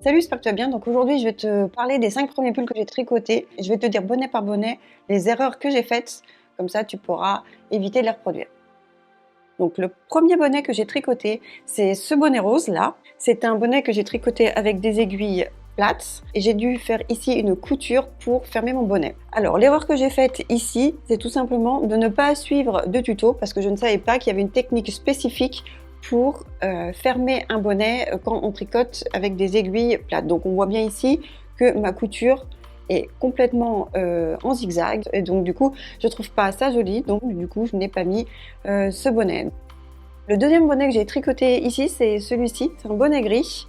Salut, j'espère que tu vas bien. Donc aujourd'hui, je vais te parler des 5 premiers pulls que j'ai tricotés. Je vais te dire bonnet par bonnet les erreurs que j'ai faites. Comme ça, tu pourras éviter de les reproduire. Donc le premier bonnet que j'ai tricoté, c'est ce bonnet rose là. C'est un bonnet que j'ai tricoté avec des aiguilles plates et j'ai dû faire ici une couture pour fermer mon bonnet. Alors l'erreur que j'ai faite ici, c'est tout simplement de ne pas suivre de tuto parce que je ne savais pas qu'il y avait une technique spécifique pour fermer un bonnet quand on tricote avec des aiguilles plates. Donc on voit bien ici que ma couture est complètement en zigzag et donc du coup je trouve pas ça joli, donc du coup je n'ai pas mis ce bonnet. Le deuxième bonnet que j'ai tricoté ici, c'est celui-ci, c'est un bonnet gris.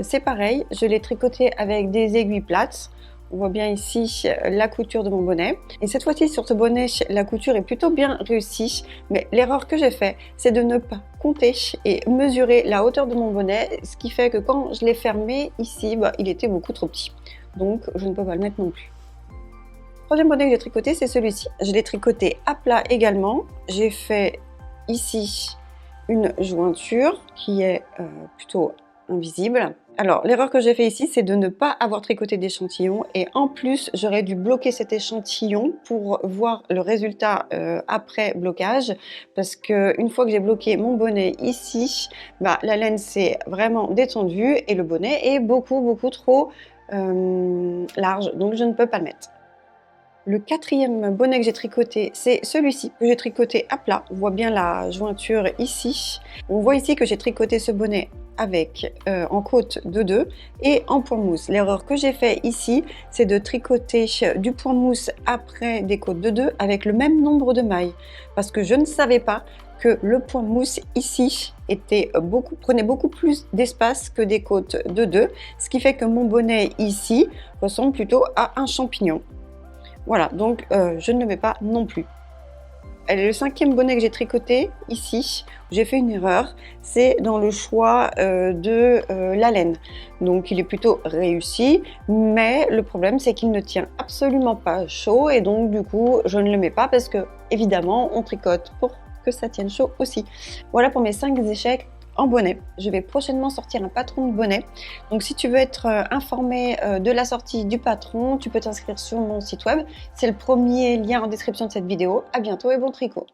C'est pareil, je l'ai tricoté avec des aiguilles plates. On voit bien ici la couture de mon bonnet. Et cette fois-ci, sur ce bonnet, la couture est plutôt bien réussie. Mais l'erreur que j'ai faite, c'est de ne pas compter et mesurer la hauteur de mon bonnet. Ce qui fait que quand je l'ai fermé ici, il était beaucoup trop petit. Donc, je ne peux pas le mettre non plus. Le troisième bonnet que j'ai tricoté, c'est celui-ci. Je l'ai tricoté à plat également. J'ai fait ici une jointure qui est plutôt invisible. Alors, l'erreur que j'ai fait ici, c'est de ne pas avoir tricoté d'échantillon et en plus, j'aurais dû bloquer cet échantillon pour voir le résultat après blocage parce qu'une fois que j'ai bloqué mon bonnet ici, la laine s'est vraiment détendue et le bonnet est beaucoup trop large, donc je ne peux pas le mettre. Le quatrième bonnet que j'ai tricoté, c'est celui-ci, que j'ai tricoté à plat. On voit bien la jointure ici. On voit ici que j'ai tricoté ce bonnet avec en côte de 2 et en point mousse. L'erreur que j'ai fait ici, c'est de tricoter du point mousse après des côtes de 2 avec le même nombre de mailles. Parce que je ne savais pas que le point mousse ici prenait beaucoup plus d'espace que des côtes de 2. Ce qui fait que mon bonnet ici ressemble plutôt à un champignon. Voilà, donc je ne le mets pas non plus. Le cinquième bonnet que j'ai tricoté ici, j'ai fait une erreur, c'est dans le choix de la laine. Donc il est plutôt réussi, mais le problème c'est qu'il ne tient absolument pas chaud et donc du coup je ne le mets pas parce que évidemment on tricote pour que ça tienne chaud aussi. Voilà pour mes 5 échecs en bonnet. Je vais prochainement sortir un patron de bonnet. Donc si tu veux être informé de la sortie du patron, tu peux t'inscrire sur mon site web. C'est le premier lien en description de cette vidéo. À bientôt et bon tricot!